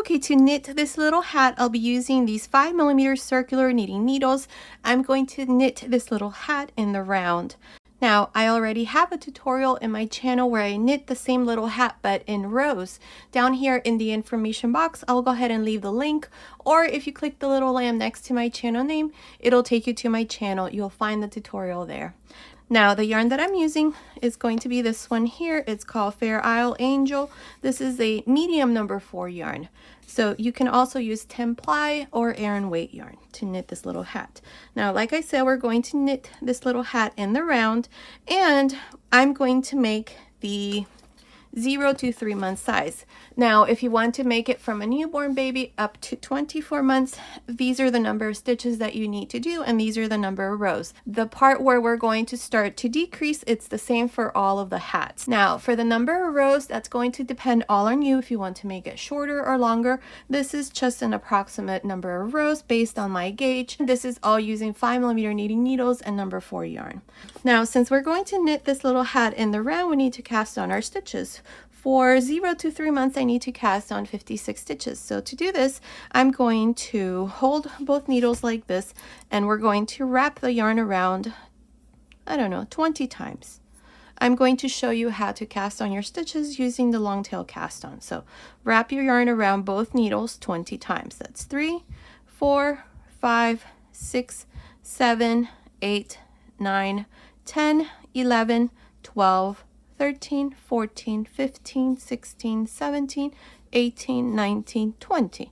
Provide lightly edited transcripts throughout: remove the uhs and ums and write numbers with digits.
Okay, to knit this little hat, I'll be using these 5mm circular knitting needles. I'm going to knit this little hat in the round. Now, I already have a tutorial in my channel where I knit the same little hat but in rows. Down here in the information box, I'll go ahead and leave the link, or if you click the little lamb next to my channel name, it'll take you to my channel. You'll find the tutorial there. Now, the yarn that I'm using is going to be this one here. It's called Fair Isle Angel. This is a medium number 4 yarn. So you can also use 10 ply or Aran weight yarn to knit this little hat. Now, like I said, we're going to knit this little hat in the round, and I'm going to make the 0 to 3 month size. Now, if you want to make it from a newborn baby up to 24 months, these are the number of stitches that you need to do, and these are the number of rows. The part where we're going to start to decrease, it's the same for all of the hats. Now, for the number of rows, that's going to depend all on you if you want to make it shorter or longer. This is just an approximate number of rows based on my gauge. This is all using 5mm knitting needles and number 4 yarn. Now, since we're going to knit this little hat in the round, we need to cast on our stitches. For 0 to 3 months, I need to cast on 56 stitches. So to do this, I'm going to hold both needles like this, and we're going to wrap the yarn around, I don't know, 20 times. I'm going to show you how to cast on your stitches using the long tail cast on. So wrap your yarn around both needles 20 times. That's 3, 4, 5, 6, 7, 8, 9, 10, 11, 12, 13, 14, 15, 16, 17, 18, 19, 20.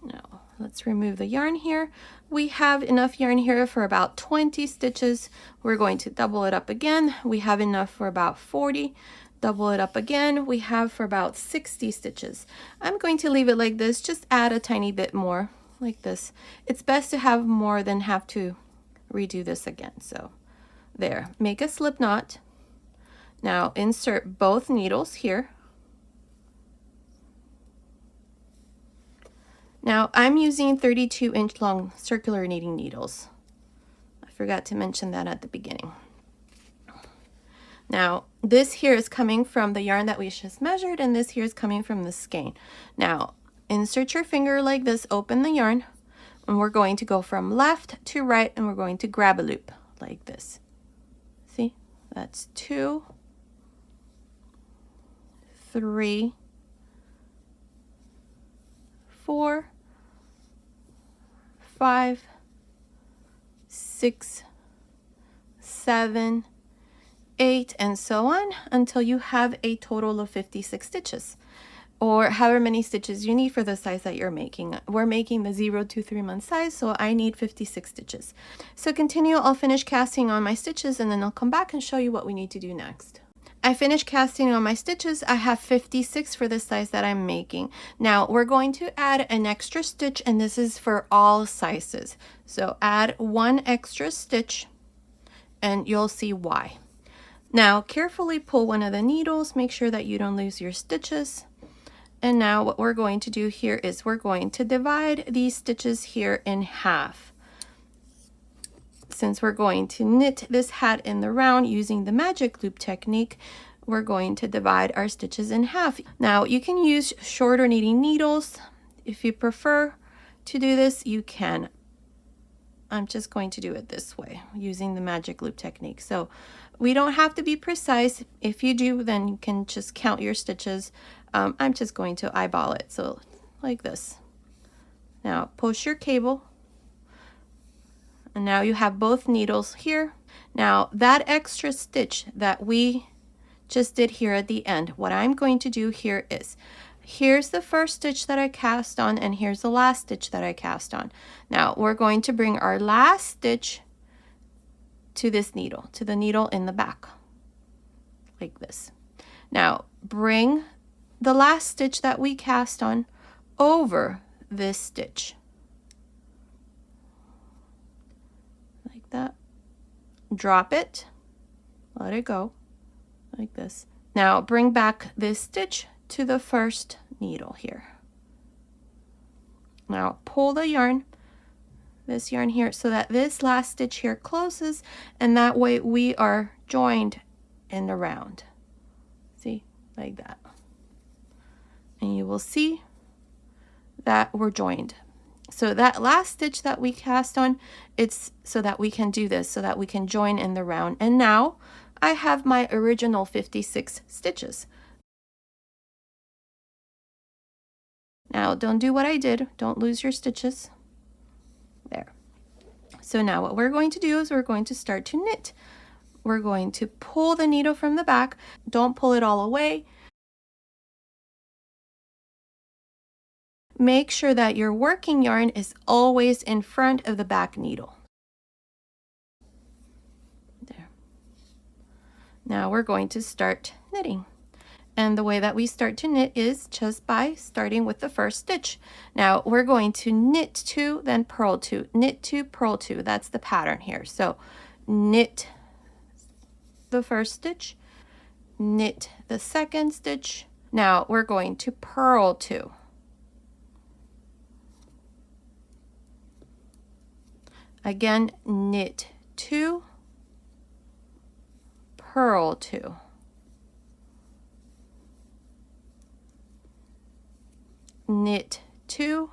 Now, let's remove the yarn here. We have enough yarn here for about 20 stitches. We're going to double it up again. We have enough for about 40. Double it up again. We have for about 60 stitches. I'm going to leave it like this. Just add a tiny bit more, like this. It's best to have more than have to redo this again. So there, make a slip knot. Now insert both needles here. Now I'm using 32-inch long circular knitting needles. I forgot to mention that at the beginning. Now this here is coming from the yarn that we just measured, and this here is coming from the skein. Now insert your finger like this, open the yarn, and we're going to go from left to right, and we're going to grab a loop like this. See, that's 2, 3, 4, 5, 6, 7, 8, and so on until you have a total of 56 stitches, or however many stitches you need for the size that you're making. We're making the 0 to 3 month size, so I need 56 stitches. So continue. I'll finish casting on my stitches, and then I'll come back and show you what we need to do next. I finished casting on my stitches. I have 56 for the size that I'm making. Now we're going to add an extra stitch, and this is for all sizes. So add 1 extra stitch, and you'll see why. Now carefully pull one of the needles, make sure that you don't lose your stitches. And now what we're going to do here is we're going to divide these stitches here in half. Since we're going to knit this hat in the round using the magic loop technique, we're going to divide our stitches in half. Now you can use shorter knitting needles. If you prefer to do this, you can. I'm just going to do it this way using the magic loop technique. So we don't have to be precise. If you do, then you can just count your stitches. I'm just going to eyeball it. So like this. Now push your cable. And now you have both needles here. Now that extra stitch that we just did here at the end, what I'm going to do here is, here's the first stitch that I cast on, and here's the last stitch that I cast on. Now we're going to bring our last stitch to this needle, to the needle in the back, like this. Now bring the last stitch that we cast on over this stitch. That, drop it, let it go like this. Now bring back this stitch to the first needle here. Now pull the yarn, this yarn here, so that this last stitch here closes, and that way we are joined in the round. See, like that. And you will see that were joined. So that last stitch that we cast on, it's so that we can do this, so that we can join in the round. And now I have my original 56 stitches. Now don't do what I did, don't lose your stitches. There. So now what we're going to do is we're going to start to knit. We're going to pull the needle from the back. Don't pull it all away. Make sure that your working yarn is always in front of the back needle. There. Now we're going to start knitting. And the way that we start to knit is just by starting with the first stitch. Now we're going to knit 2, then purl 2, knit 2, purl 2. That's the pattern here. So knit the first stitch, knit the second stitch. Now we're going to purl 2. Again, knit 2, purl 2. Knit 2,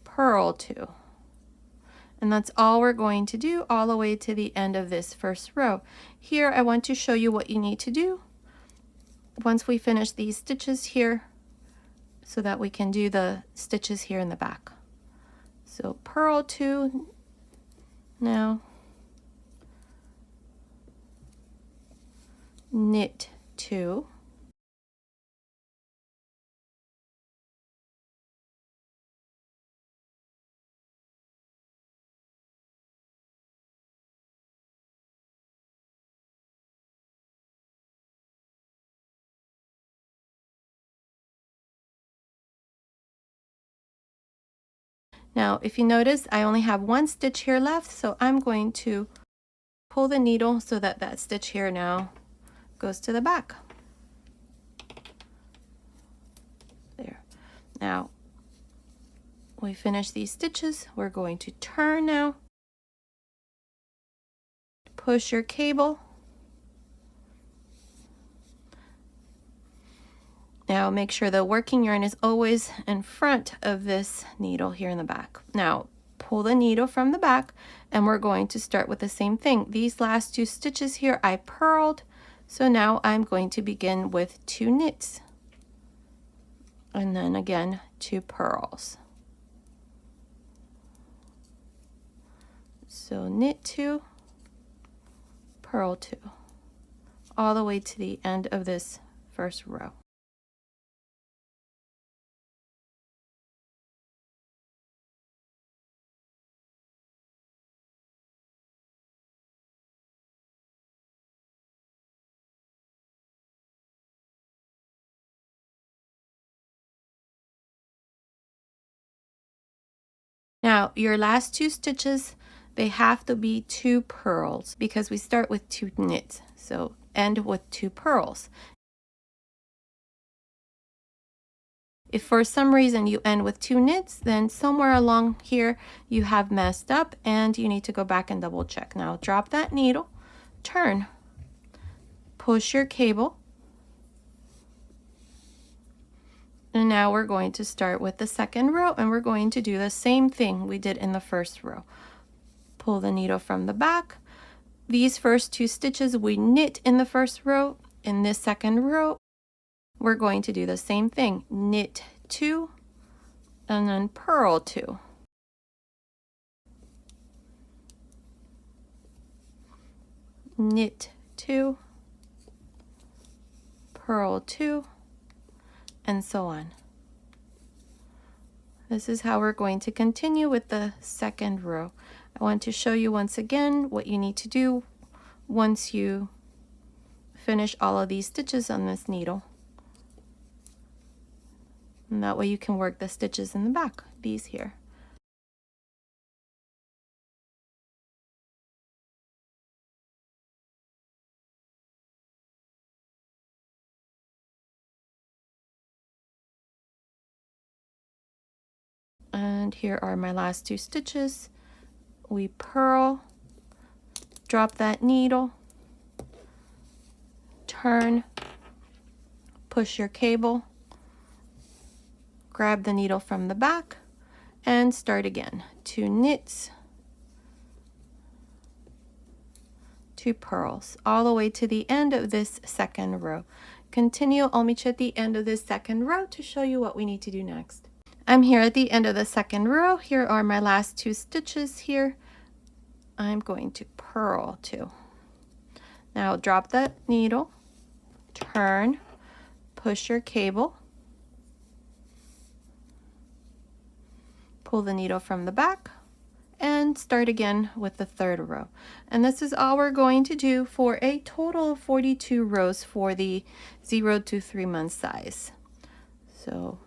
purl 2. And that's all we're going to do all the way to the end of this first row. Here I want to show you what you need to do once we finish these stitches here, so that we can do the stitches here in the back. So purl 2 now, knit 2, now if you notice I only have one stitch here left, so I'm going to pull the needle so that that stitch here now goes to the back. There. Now we finish these stitches, we're going to turn now, push your cable. Now make sure the working yarn is always in front of this needle here in the back. Now pull the needle from the back, and we're going to start with the same thing. These last 2 stitches here I purled, so now I'm going to begin with 2 knits, and then again 2 purls. So knit 2, purl 2, all the way to the end of this first row. Now your last 2 stitches, they have to be 2 purls because we start with 2 knits, so end with 2 purls. If for some reason you end with 2 knits, then somewhere along here you have messed up and you need to go back and double check. Now drop that needle, turn, push your cable, and now we're going to start with the second row, and we're going to do the same thing we did in the first row. Pull the needle from the back. These first 2 stitches we knit in the first row. In this second row, we're going to do the same thing. Knit 2 and then purl 2. Knit 2, purl 2, and so on. This is how we're going to continue with the second row. I want to show you once again what you need to do once you finish all of these stitches on this needle. And that way you can work the stitches in the back, these here. And here are my last 2 stitches. We purl, drop that needle, turn, push your cable, grab the needle from the back, and start again. 2 knits, 2 purls, all the way to the end of this second row. Continue. I'll meet you at the end of this second row to show you what we need to do next. I'm here at the end of the second row. Here are my last 2 stitches here. I'm going to purl 2. Now drop that needle, turn, push your cable, pull the needle from the back, and start again with the third row. And this is all we're going to do for a total of 42 rows for the 0 to 3 month size. So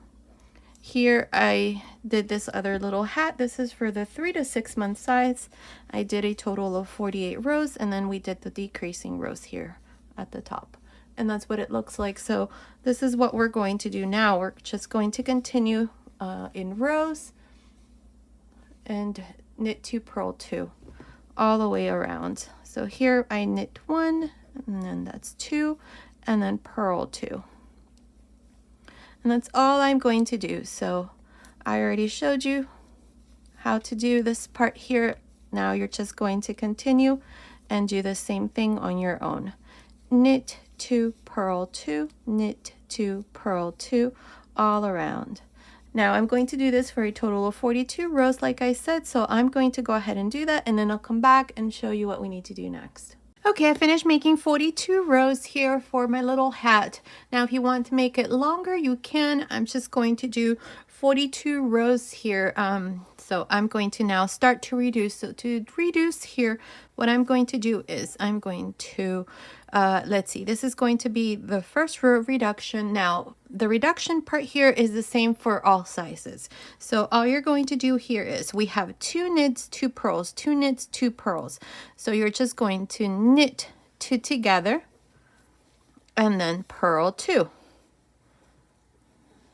here I did this other little hat. This is for the 3 to 6 month size. I did a total of 48 rows, and then we did the decreasing rows here at the top. And that's what it looks like. So this is what we're going to do now. We're just going to continue in rows and knit 2, purl 2 all the way around. So here I knit 1, and then that's 2, and then purl 2. And that's all I'm going to do. So I already showed you how to do this part here. Now you're just going to continue and do the same thing on your own. Knit 2, purl 2, knit 2, purl 2 all around. Now I'm going to do this for a total of 42 rows like I said, so I'm going to go ahead and do that, and then I'll come back and show you what we need to do next. Okay, I finished making 42 rows here for my little hat. Now if you want to make it longer, you can. I'm just going to do 42 rows here. So I'm going to now start to reduce. So to reduce here, what I'm going to do is I'm going to, let's see, this is going to be the first row reduction. Now the reduction part here is the same for all sizes. So all you're going to do here is we have 2 knits, 2 purls, 2 knits, 2 purls. So you're just going to knit 2 together and then purl 2.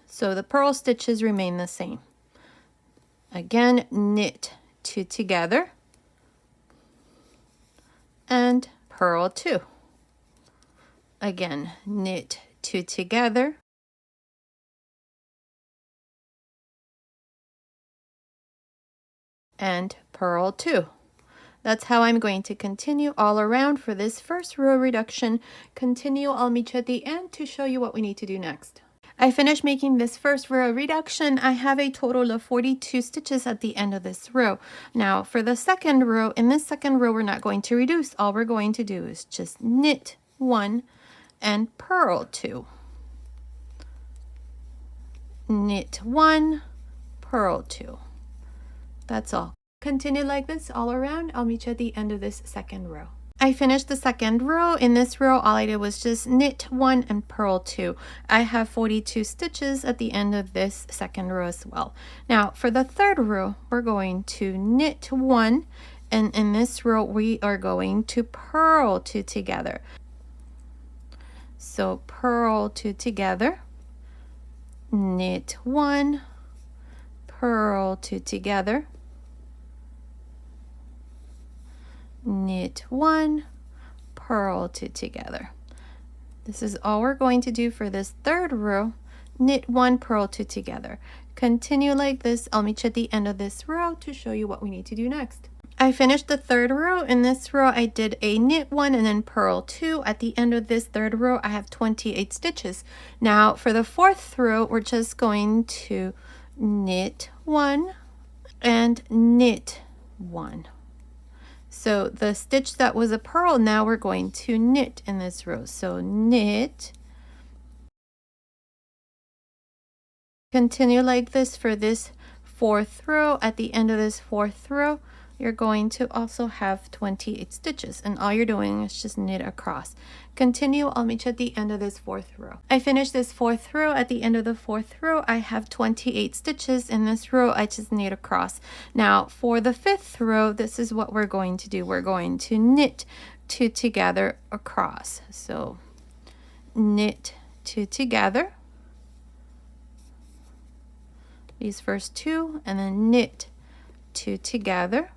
So the purl stitches remain the same. Again, knit 2 together and purl 2. Again, knit 2 together and purl 2. That's how I'm going to continue all around for this first row reduction. Continue. I'll meet you at the end to show you what we need to do next. I finished making this first row reduction. I have a total of 42 stitches at the end of this row. Now for the second row, in this second row, we're not going to reduce. All we're going to do is just knit 1 and purl 2. Knit 1, purl 2. That's all. Continue like this all around. I'll meet you at the end of this second row. I finished the second row. In this row, all I did was just knit 1 and purl 2. I have 42 stitches at the end of this second row as well. Now for the third row, we're going to knit 1, and in this row we are going to purl 2 together. So purl 2 together, knit 1, purl 2 together, knit 1, purl 2 together. This is all we're going to do for this third row. Knit 1, purl 2 together. Continue like this. I'll meet you at the end of this row to show you what we need to do next. I finished the third row. In this row I did a knit 1 and then purl 2. At the end of this third row I have 28 stitches. Now for the fourth row we're just going to knit 1 and knit 1. So the stitch that was a purl, now we're going to knit in this row. So knit, continue like this for this fourth row. At the end of this fourth row, you're going to also have 28 stitches, and all you're doing is just knit across. Continue. I'll meet you at the end of this fourth row. I finished this fourth row. At the end of the fourth row I have 28 stitches. In this row I just knit across. Now for the fifth row, this is what we're going to do. We're going to knit 2 together across. So knit 2 together, these first 2, and then knit 2 together,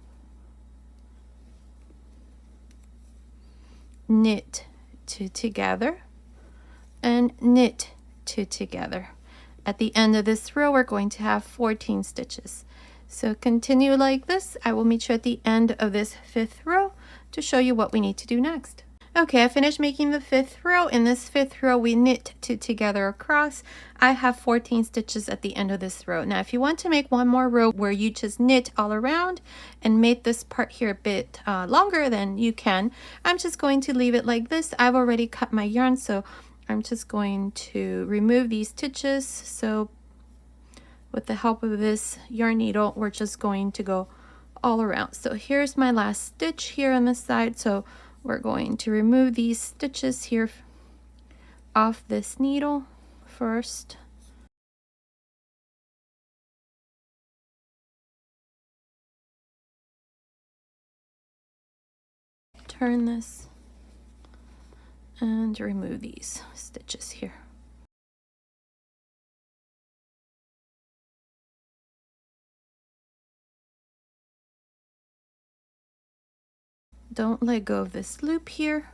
knit 2 together, and knit two together. At the end of this row, we're going to have 14 stitches. So continue like this. I will meet you at the end of this 5th row to show you what we need to do next. Okay, I finished making the 5th row. In this 5th row, we knit 2 together across. I have 14 stitches at the end of this row. Now, if you want to make one more row where you just knit all around and make this part here a bit longer, then you can. I'm just going to leave it like this. I've already cut my yarn, so I'm just going to remove these stitches. So with the help of this yarn needle, we're just going to go all around. So here's my last stitch here on this side. So we're going to remove these stitches here off this needle first. Turn this and remove these stitches here. Don't let go of this loop here.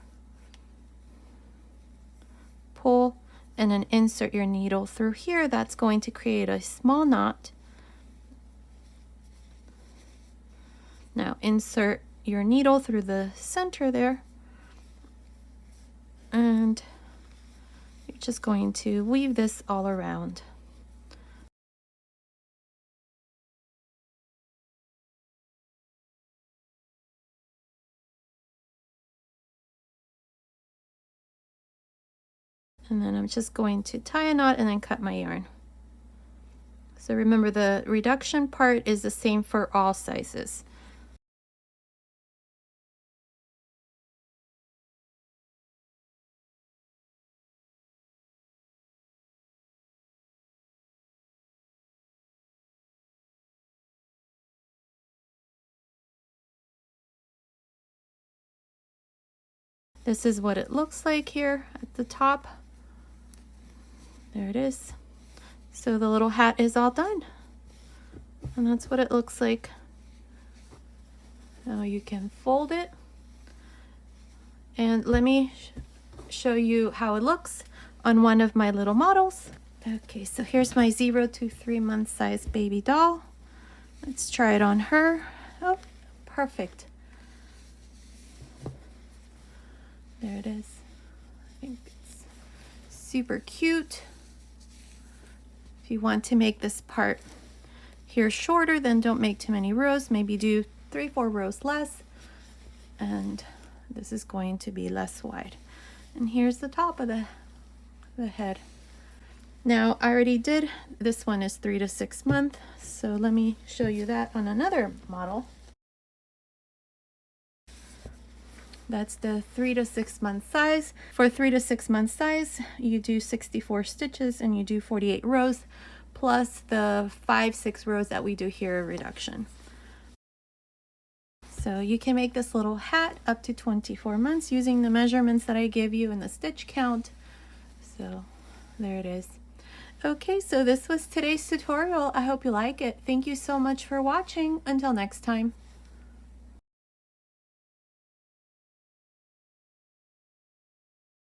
Pull and then insert your needle through here. That's going to create a small knot. Now insert your needle through the center there, and you're just going to weave this all around. And then I'm just going to tie a knot and then cut my yarn. So remember, the reduction part is the same for all sizes. This is what it looks like here at the top. There it is. So the little hat is all done. And that's what it looks like. Now you can fold it. And let me show you how it looks on one of my little models. Okay, so here's my 0 to 3 month size baby doll. Let's try it on her. Oh, perfect. There it is. I think it's super cute. If you want to make this part here shorter, then don't make too many rows. Maybe do 3-4 rows less. And this is going to be less wide. And here's the top of the head. Now I already did, this one is 3 to 6 months. So let me show you that on another model. That's the 3 to 6 month size. For 3 to 6 month size, you do 64 stitches and you do 48 rows, plus the 5-6 rows that we do here reduction. So you can make this little hat up to 24 months using the measurements that I gave you in the stitch count. So there it is. Okay, so this was today's tutorial. I hope you like it. Thank you so much for watching. Until next time.